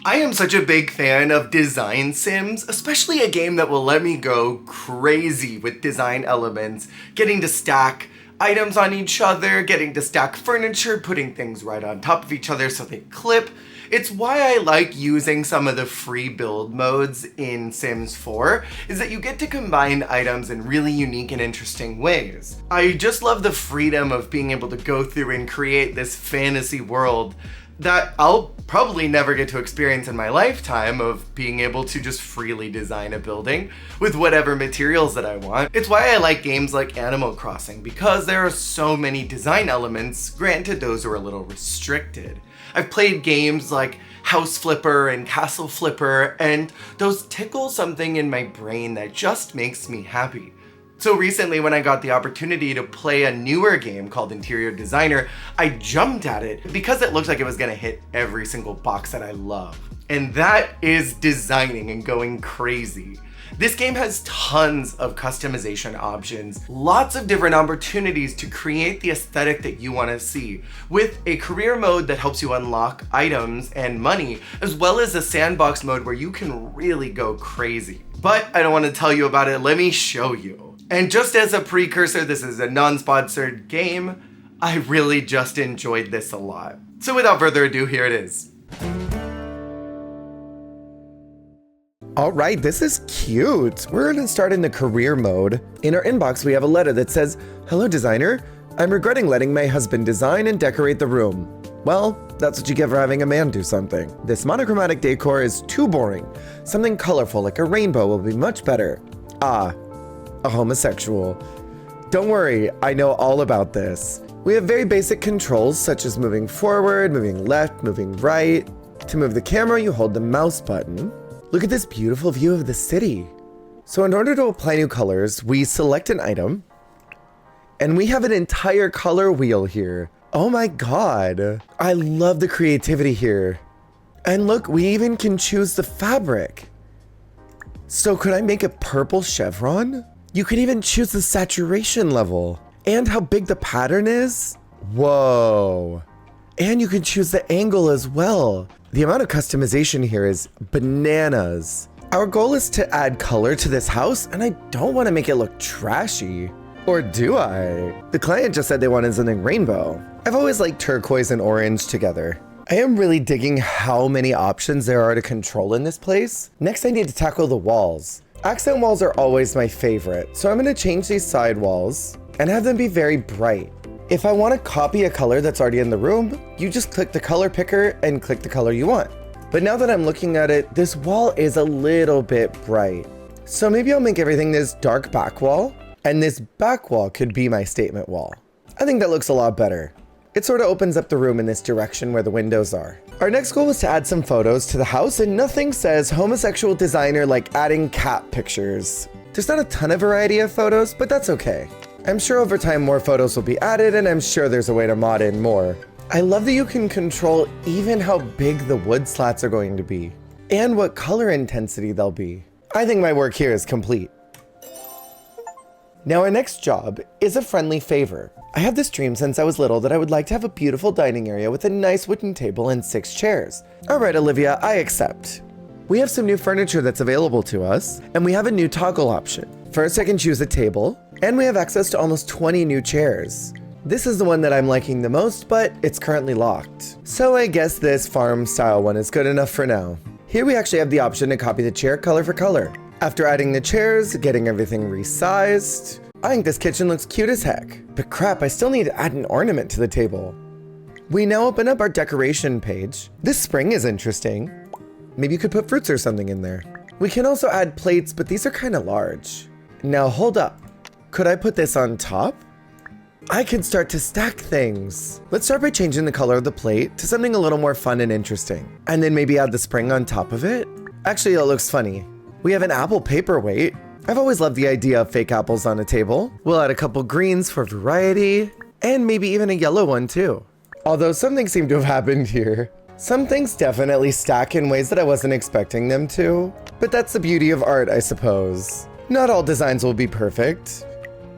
I am such a big fan of design sims, especially a game that will let me go crazy with design elements, getting to stack items on each other, getting to stack furniture, putting things right on top of each other so they clip. It's why I like using some of the free build modes in Sims 4, is that you get to combine items in really unique and interesting ways. I just love the freedom of being able to go through and create this fantasy world that I'll probably never get to experience in my lifetime, of being able to just freely design a building with whatever materials that I want. It's why I like games like Animal Crossing, because there are so many design elements. Granted, those are a little restricted. I've played games like House Flipper and Castle Flipper, and those tickle something in my brain that just makes me happy. So recently, when I got the opportunity to play a newer game called Interior Designer, I jumped at it because it looked like it was gonna hit every single box that I love. And that is designing and going crazy. This game has tons of customization options, lots of different opportunities to create the aesthetic that you want to see, with a career mode that helps you unlock items and money, as well as a sandbox mode where you can really go crazy. But I don't want to tell you about it, let me show you. And just as a precursor, this is a non-sponsored game. I really just enjoyed this a lot. So without further ado, here it is. All right, this is cute. We're gonna start in the career mode. In our inbox, we have a letter that says, "Hello, designer. I'm regretting letting my husband design and decorate the room." Well, that's what you get for having a man do something. This monochromatic decor is too boring. Something colorful like a rainbow will be much better. Ah, a homosexual. Don't worry, I know all about this. We have very basic controls such as moving forward, moving left, moving right. To move the camera, you hold the mouse button. Look at this beautiful view of the city. So in order to apply new colors, we select an item, and we have an entire color wheel here. Oh my god. I love the creativity here. And look, we even can choose the fabric. So could I make a purple chevron? You could even choose the saturation level and how big the pattern is. Whoa. And you can choose the angle as well. The amount of customization here is bananas. Our goal is to add color to this house, and I don't want to make it look trashy. Or do I? The client just said they wanted something rainbow. I've always liked turquoise and orange together. I am really digging how many options there are to control in this place. Next, I need to tackle the walls. Accent walls are always my favorite, so I'm gonna change these side walls and have them be very bright. If I want to copy a color that's already in the room, you just click the color picker and click the color you want. But now that I'm looking at it, this wall is a little bit bright. So maybe I'll make everything this dark back wall, and this back wall could be my statement wall. I think that looks a lot better. It sort of opens up the room in this direction where the windows are. Our next goal was to add some photos to the house, and nothing says homosexual designer like adding cat pictures. There's not a ton of variety of photos, but that's okay. I'm sure over time more photos will be added, and I'm sure there's a way to mod in more. I love that you can control even how big the wood slats are going to be, and what color intensity they'll be. I think my work here is complete. Now our next job is a friendly favor. I have this dream since I was little that I would like to have a beautiful dining area with a nice wooden table and 6 chairs. Alright Olivia, I accept. We have some new furniture that's available to us, and we have a new toggle option. First I can choose a table, and we have access to almost 20 new chairs. This is the one that I'm liking the most, but it's currently locked. So I guess this farm style one is good enough for now. Here we actually have the option to copy the chair color for color. After adding the chairs, getting everything resized, I think this kitchen looks cute as heck. But crap, I still need to add an ornament to the table. We now open up our decoration page. This spring is interesting. Maybe you could put fruits or something in there. We can also add plates, but these are kind of large. Now hold up. Could I put this on top? I can start to stack things. Let's start by changing the color of the plate to something a little more fun and interesting. And then maybe add the spring on top of it. Actually, it looks funny. We have an apple paperweight. I've always loved the idea of fake apples on a table. We'll add a couple greens for variety, and maybe even a yellow one too. Although some things seem to have happened here. Some things definitely stack in ways that I wasn't expecting them to, but that's the beauty of art, I suppose. Not all designs will be perfect,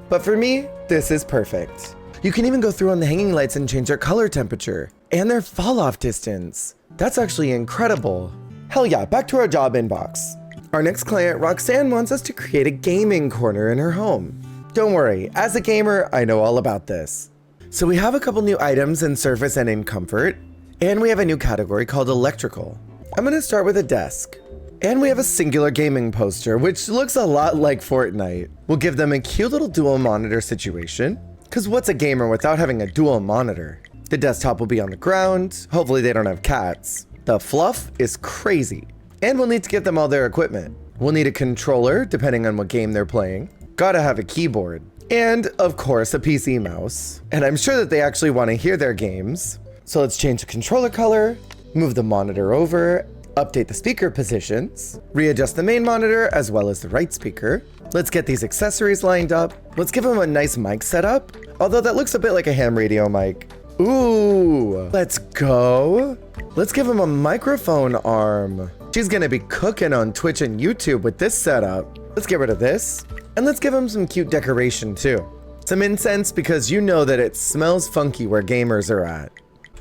but for me, this is perfect. You can even go through on the hanging lights and change their color temperature and their fall off distance. That's actually incredible. Hell yeah, back to our job inbox. Our next client, Roxanne, wants us to create a gaming corner in her home. Don't worry, as a gamer, I know all about this. So we have a couple new items in surface and in comfort, and we have a new category called electrical. I'm gonna start with a desk. And we have a singular gaming poster, which looks a lot like Fortnite. We'll give them a cute little dual monitor situation, because what's a gamer without having a dual monitor? The desktop will be on the ground, hopefully they don't have cats. The fluff is crazy. And we'll need to give them all their equipment. We'll need a controller, depending on what game they're playing. Gotta have a keyboard. And, of course, a PC mouse. And I'm sure that they actually want to hear their games. So let's change the controller color, move the monitor over, update the speaker positions, readjust the main monitor as well as the right speaker. Let's get these accessories lined up. Let's give them a nice mic setup, although that looks a bit like a ham radio mic. Ooh, let's go. Let's give him a microphone arm. She's gonna be cooking on Twitch and YouTube with this setup. Let's get rid of this. And let's give him some cute decoration too. Some incense because you know that it smells funky where gamers are at.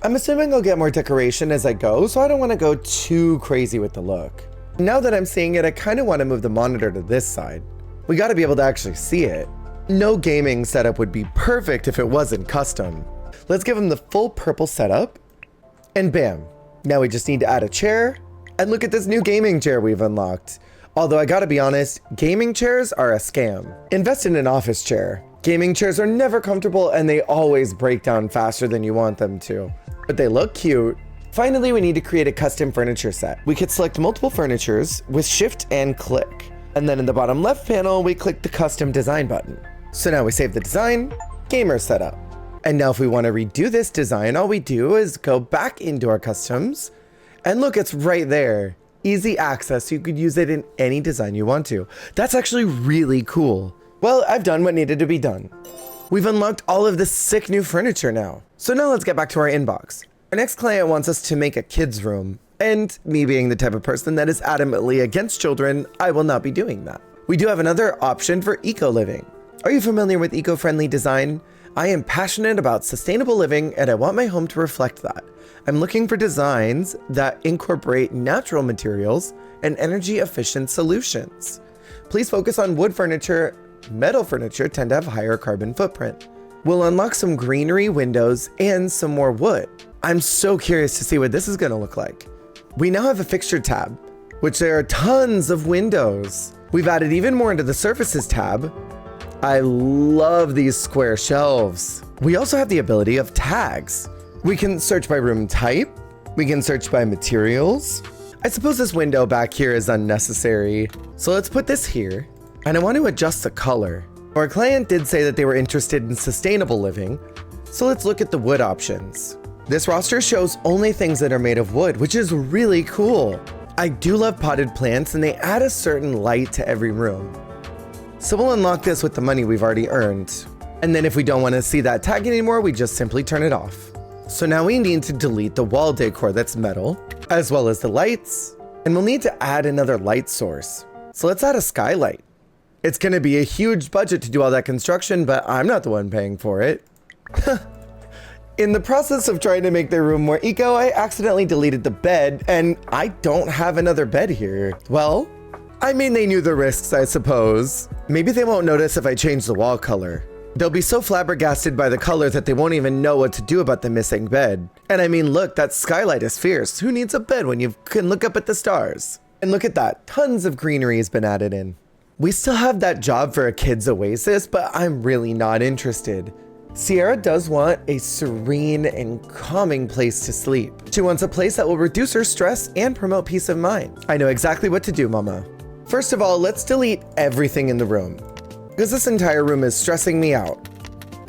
I'm assuming I'll get more decoration as I go, so I don't wanna go too crazy with the look. Now that I'm seeing it, I kinda wanna move the monitor to this side. We gotta be able to actually see it. No gaming setup would be perfect if it wasn't custom. Let's give him the full purple setup. And bam. Now we just need to add a chair. And look at this new gaming chair we've unlocked. Although I gotta be honest, gaming chairs are a scam. Invest in an office chair. Gaming chairs are never comfortable and they always break down faster than you want them to. But they look cute. Finally, we need to create a custom furniture set. We could select multiple furnitures with shift and click. And then in the bottom left panel, we click the custom design button. So now we save the design, gamer setup. And now if we want to redo this design, all we do is go back into our customs and look, it's right there. Easy access, you could use it in any design you want to. That's actually really cool. Well, I've done what needed to be done. We've unlocked all of this sick new furniture now. So now let's get back to our inbox. Our next client wants us to make a kid's room. And me being the type of person that is adamantly against children, I will not be doing that. We do have another option for eco-living. Are you familiar with eco-friendly design? I am passionate about sustainable living and I want my home to reflect that. I'm looking for designs that incorporate natural materials and energy efficient solutions. Please focus on wood furniture. Metal furniture tend to have higher carbon footprint. We'll unlock some greenery windows and some more wood. I'm so curious to see what this is gonna look like. We now have a fixture tab, which there are tons of windows. We've added even more into the surfaces tab. I love these square shelves. We also have the ability of tags. We can search by room type. We can search by materials. I suppose this window back here is unnecessary. So let's put this here. And I want to adjust the color. Our client did say that they were interested in sustainable living. So let's look at the wood options. This roster shows only things that are made of wood, which is really cool. I do love potted plants and they add a certain light to every room. So we'll unlock this with the money we've already earned. And then if we don't want to see that tag anymore, we just simply turn it off. So now we need to delete the wall decor that's metal, as well as the lights, and we'll need to add another light source. So let's add a skylight. It's going to be a huge budget to do all that construction, but I'm not the one paying for it. In the process of trying to make their room more eco, I accidentally deleted the bed, and I don't have another bed here. Well, I mean, they knew the risks, I suppose. Maybe they won't notice if I change the wall color. They'll be so flabbergasted by the color that they won't even know what to do about the missing bed. And I mean, look, that skylight is fierce. Who needs a bed when you can look up at the stars? And look at that, tons of greenery has been added in. We still have that job for a kid's oasis, but I'm really not interested. Sierra does want a serene and calming place to sleep. She wants a place that will reduce her stress and promote peace of mind. I know exactly what to do, Mama. First of all, let's delete everything in the room, because this entire room is stressing me out.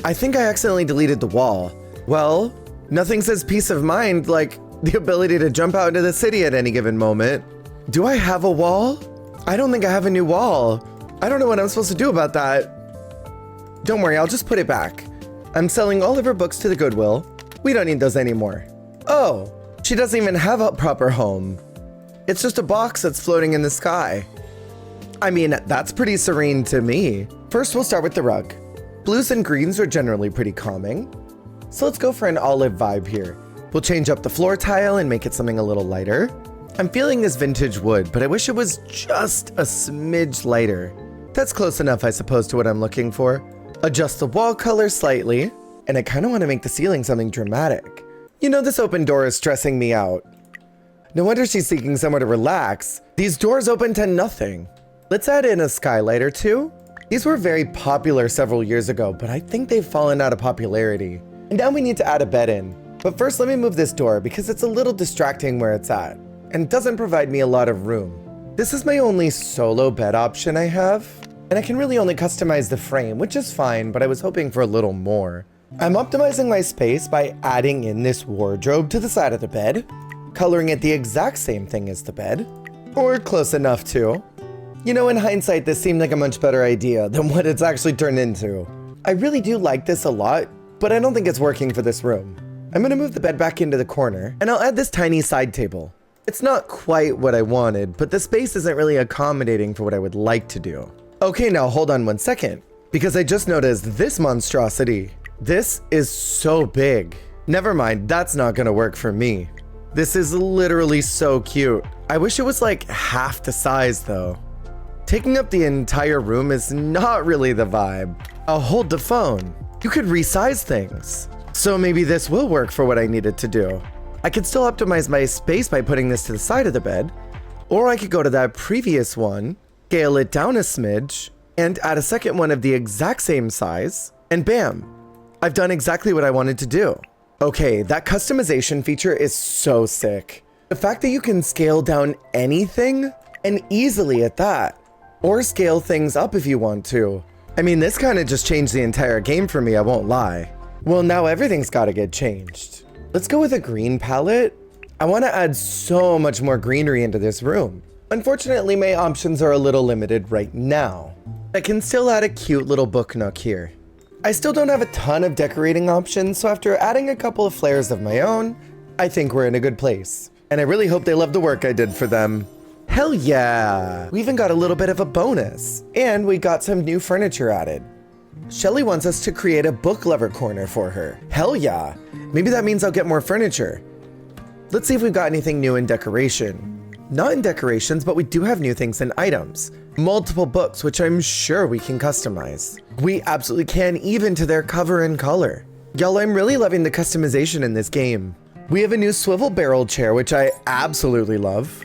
I think I accidentally deleted the wall. Well, nothing says peace of mind like the ability to jump out into the city at any given moment. Do I have a wall? I don't think I have a new wall. I don't know what I'm supposed to do about that. Don't worry, I'll just put it back. I'm selling all of her books to the Goodwill. We don't need those anymore. Oh, she doesn't even have a proper home. It's just a box that's floating in the sky. I mean, that's pretty serene to me. First, we'll start with the rug. Blues and greens are generally pretty calming. So let's go for an olive vibe here. We'll change up the floor tile and make it something a little lighter. I'm feeling this vintage wood, but I wish it was just a smidge lighter. That's close enough, I suppose, to what I'm looking for. Adjust the wall color slightly, and I kind of want to make the ceiling something dramatic. You know, this open door is stressing me out. No wonder she's seeking somewhere to relax. These doors open to nothing. Let's add in a skylight or two. These were very popular several years ago, but I think they've fallen out of popularity. And now we need to add a bed in. But first, let me move this door because it's a little distracting where it's at and doesn't provide me a lot of room. This is my only solo bed option I have, and I can really only customize the frame, which is fine, but I was hoping for a little more. I'm optimizing my space by adding in this wardrobe to the side of the bed, coloring it the exact same thing as the bed, or close enough to. You know, in hindsight, this seemed like a much better idea than what it's actually turned into. I really do like this a lot, but I don't think it's working for this room. I'm gonna move the bed back into the corner, and I'll add this tiny side table. It's not quite what I wanted, but the space isn't really accommodating for what I would like to do. Okay, now hold on 1 second, because I just noticed this monstrosity. This is so big. Never mind, that's not gonna work for me. This is literally so cute. I wish it was like half the size though. Taking up the entire room is not really the vibe. I'll hold the phone. You could resize things. So maybe this will work for what I needed to do. I could still optimize my space by putting this to the side of the bed, or I could go to that previous one, scale it down a smidge, and add a second one of the exact same size, and bam, I've done exactly what I wanted to do. Okay, that customization feature is so sick. The fact that you can scale down anything, and easily at that, or scale things up if you want to. I mean, this kind of just changed the entire game for me, I won't lie. Well, now everything's gotta get changed. Let's go with a green palette. I want to add so much more greenery into this room. Unfortunately, my options are a little limited right now. I can still add a cute little book nook here. I still don't have a ton of decorating options, so after adding a couple of flares of my own, I think we're in a good place. And I really hope they love the work I did for them. Hell yeah! We even got a little bit of a bonus, and we got some new furniture added. Shelly wants us to create a book lover corner for her. Hell yeah! Maybe that means I'll get more furniture. Let's see if we've got anything new in decoration. Not in decorations, but we do have new things in items. Multiple books, which I'm sure we can customize. We absolutely can, even to their cover and color. Y'all, I'm really loving the customization in this game. We have a new swivel barrel chair, which I absolutely love.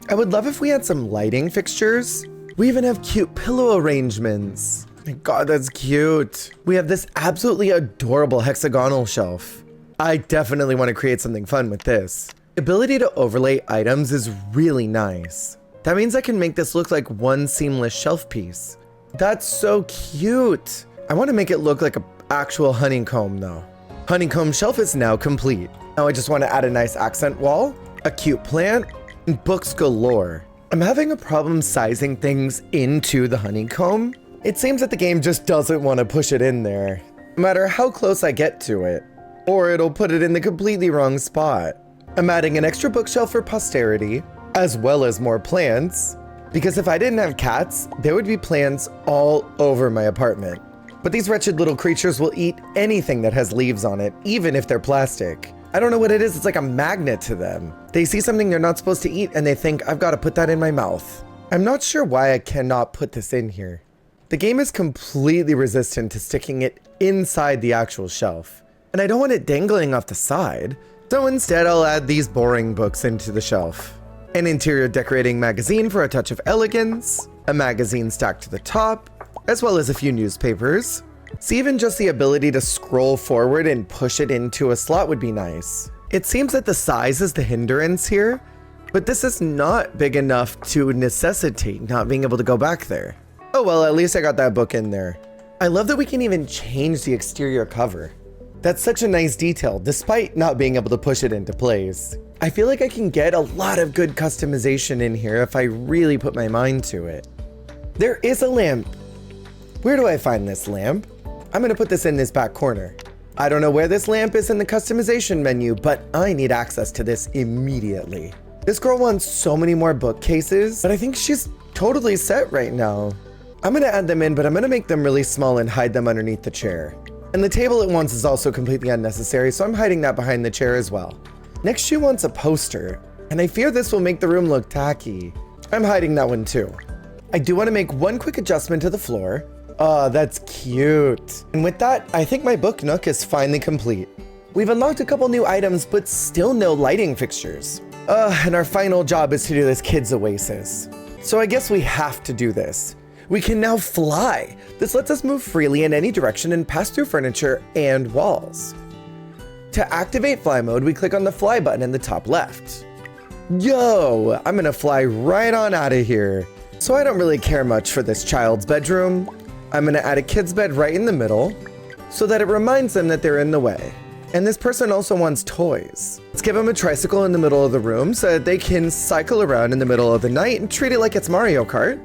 I would love if we had some lighting fixtures. We even have cute pillow arrangements. My God, that's cute. We have this absolutely adorable hexagonal shelf. I definitely want to create something fun with this. The ability to overlay items is really nice. That means I can make this look like one seamless shelf piece. That's so cute. I want to make it look like an actual honeycomb though. Honeycomb shelf is now complete. Now I just want to add a nice accent wall, a cute plant, and books galore. I'm having a problem sizing things into the honeycomb. It seems that the game just doesn't want to push it in there, no matter how close I get to it, or it'll put it in the completely wrong spot. I'm adding an extra bookshelf for posterity, as well as more plants, because if I didn't have cats, there would be plants all over my apartment. But these wretched little creatures will eat anything that has leaves on it, even if they're plastic. I don't know what it is, it's like a magnet to them. They see something they're not supposed to eat and they think, I've got to put that in my mouth. I'm not sure why I cannot put this in here. The game is completely resistant to sticking it inside the actual shelf, and I don't want it dangling off the side, so instead I'll add these boring books into the shelf. An interior decorating magazine for a touch of elegance, a magazine stacked to the top, as well as a few newspapers. So even just the ability to scroll forward and push it into a slot would be nice. It seems that the size is the hindrance here, but this is not big enough to necessitate not being able to go back there. Oh well, at least I got that book in there. I love that we can even change the exterior cover. That's such a nice detail, despite not being able to push it into place. I feel like I can get a lot of good customization in here if I really put my mind to it. There is a lamp. Where do I find this lamp? I'm gonna put this in this back corner. I don't know where this lamp is in the customization menu, but I need access to this immediately. This girl wants so many more bookcases, but I think she's totally set right now. I'm gonna add them in, but I'm gonna make them really small and hide them underneath the chair. And the table it wants is also completely unnecessary, so I'm hiding that behind the chair as well. Next, she wants a poster. And I fear this will make the room look tacky. I'm hiding that one too. I do want to make one quick adjustment to the floor. Oh, that's cute. And with that, I think my book nook is finally complete. We've unlocked a couple new items, but still no lighting fixtures. And our final job is to do this kid's oasis. So I guess we have to do this. We can now fly. This lets us move freely in any direction and pass through furniture and walls. To activate fly mode, we click on the fly button in the top left. Yo, I'm gonna fly right on out of here. So I don't really care much for this child's bedroom. I'm gonna add a kid's bed right in the middle so that it reminds them that they're in the way. And this person also wants toys. Let's give them a tricycle in the middle of the room so that they can cycle around in the middle of the night and treat it like it's Mario Kart.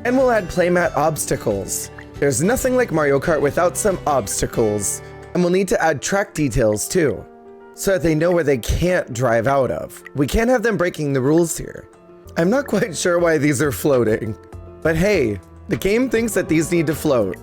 And we'll add playmat obstacles. There's nothing like Mario Kart without some obstacles. And we'll need to add track details too, so that they know where they can't drive out of. We can't have them breaking the rules here. I'm not quite sure why these are floating, but hey, the game thinks that these need to float.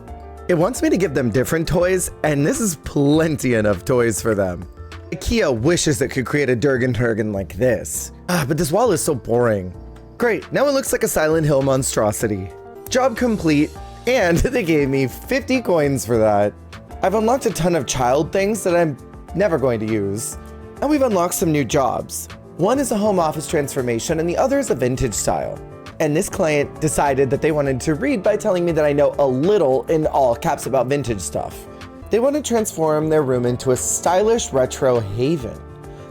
It wants me to give them different toys, and this is plenty enough toys for them. IKEA wishes it could create a Durgan like this. But this wall is so boring. Great, now it looks like a Silent Hill monstrosity. Job complete, and they gave me 50 coins for that. I've unlocked a ton of child things that I'm never going to use. And we've unlocked some new jobs. One is a home office transformation, and the other is a vintage style. And this client decided that they wanted to read by telling me that I know a little in all caps about vintage stuff. They want to transform their room into a stylish retro haven.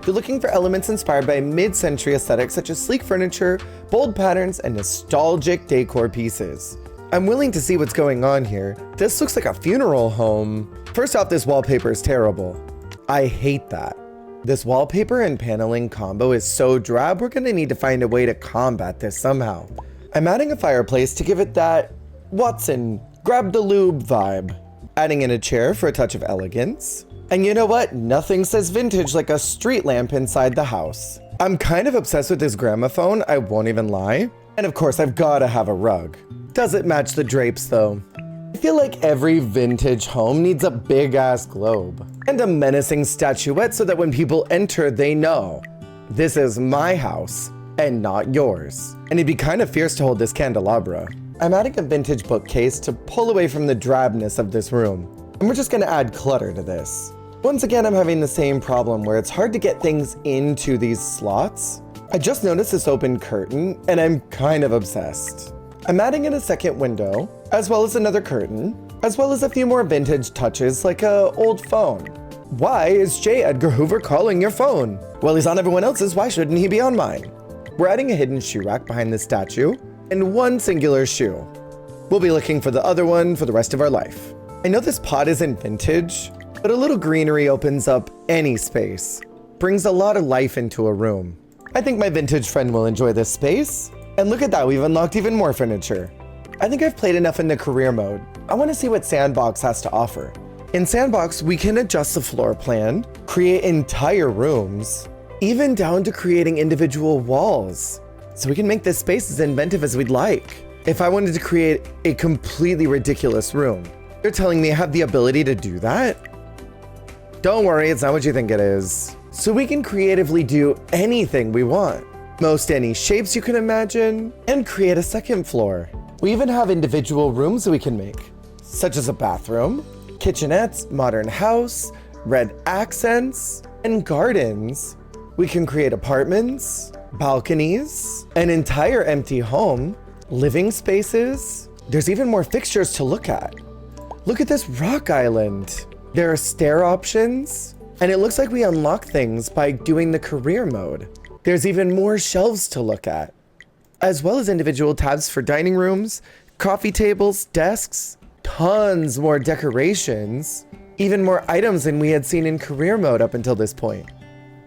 They're looking for elements inspired by mid-century aesthetics such as sleek furniture, bold patterns, and nostalgic decor pieces. I'm willing to see what's going on here. This looks like a funeral home. First off, this wallpaper is terrible. I hate that. This wallpaper and paneling combo is so drab, we're gonna need to find a way to combat this somehow. I'm adding a fireplace to give it that Watson, grab the lube vibe. Adding in a chair for a touch of elegance. And you know what? Nothing says vintage like a street lamp inside the house. I'm kind of obsessed with this gramophone, I won't even lie. And of course, I've gotta have a rug. Doesn't match the drapes though. I feel like every vintage home needs a big ass globe and a menacing statuette so that when people enter, they know this is my house and not yours. And it'd be kind of fierce to hold this candelabra. I'm adding a vintage bookcase to pull away from the drabness of this room. And we're just gonna add clutter to this. Once again, I'm having the same problem where it's hard to get things into these slots. I just noticed this open curtain and I'm kind of obsessed. I'm adding in a second window, as well as another curtain, as well as a few more vintage touches like a old phone. Why is J. Edgar Hoover calling your phone? Well, he's on everyone else's, why shouldn't he be on mine? We're adding a hidden shoe rack behind the statue, and one singular shoe. We'll be looking for the other one for the rest of our life. I know this pot isn't vintage, but a little greenery opens up any space, brings a lot of life into a room. I think my vintage friend will enjoy this space. And look at that, we've unlocked even more furniture. I think I've played enough in the career mode. I want to see what Sandbox has to offer. In Sandbox, we can adjust the floor plan, create entire rooms, even down to creating individual walls. So we can make this space as inventive as we'd like. If I wanted to create a completely ridiculous room, you're telling me I have the ability to do that? Don't worry, it's not what you think it is. So we can creatively do anything we want. Most any shapes you can imagine, and create a second floor. We even have individual rooms we can make, such as a bathroom, kitchenettes, modern house, red accents, and gardens. We can create apartments, balconies, an entire empty home, living spaces. There's even more fixtures to look at. Look at this rock island. There are stair options, and it looks like we unlock things by doing the career mode. There's even more shelves to look at, as well as individual tabs for dining rooms, coffee tables, desks, tons more decorations, even more items than we had seen in career mode up until this point.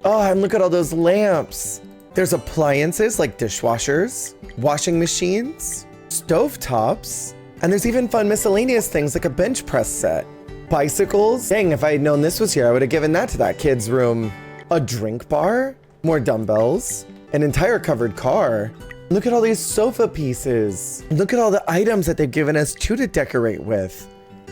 Oh, and look at all those lamps. There's appliances like dishwashers, washing machines, stovetops, and there's even fun miscellaneous things like a bench press set. Bicycles. Dang, if I had known this was here, I would have given that to that kid's room. A drink bar. More dumbbells, an entire covered car. Look at all these sofa pieces. Look at all the items that they've given us to decorate with.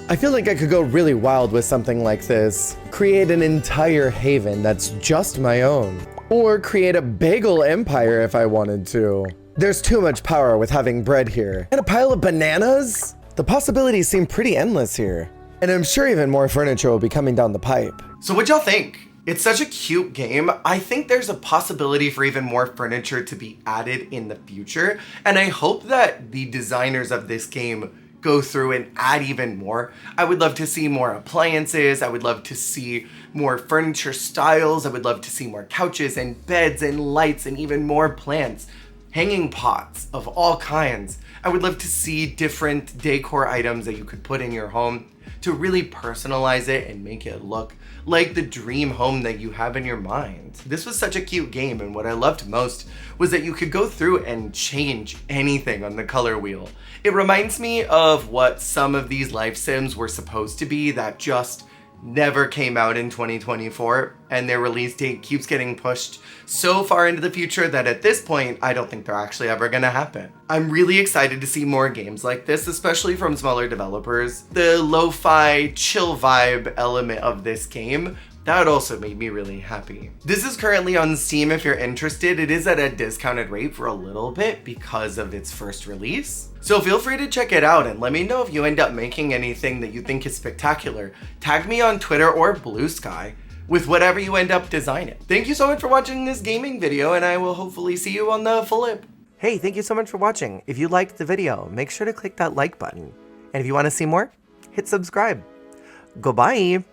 I feel like I could go really wild with something like this. Create an entire haven that's just my own. Or create a bagel empire if I wanted to. There's too much power with having bread here. And a pile of bananas? The possibilities seem pretty endless here. And I'm sure even more furniture will be coming down the pipe. So what'd y'all think? It's such a cute game. I think there's a possibility for even more furniture to be added in the future. And I hope that the designers of this game go through and add even more. I would love to see more appliances. I would love to see more furniture styles. I would love to see more couches and beds and lights and even more plants. Hanging pots of all kinds. I would love to see different decor items that you could put in your home to really personalize it and make it look like the dream home that you have in your mind. This was such a cute game, and what I loved most was that you could go through and change anything on the color wheel. It reminds me of what some of these life sims were supposed to be that just never came out in 2024, and their release date keeps getting pushed so far into the future that at this point, I don't think they're actually ever gonna happen. I'm really excited to see more games like this, especially from smaller developers. The lo-fi, chill vibe element of this game, that also made me really happy. This is currently on Steam if you're interested. It is at a discounted rate for a little bit because of its first release. So feel free to check it out and let me know if you end up making anything that you think is spectacular. Tag me on Twitter or Bluesky with whatever you end up designing. Thank you so much for watching this gaming video, and I will hopefully see you on the flip. Hey, thank you so much for watching. If you liked the video, make sure to click that like button. And if you want to see more, hit subscribe. Goodbye.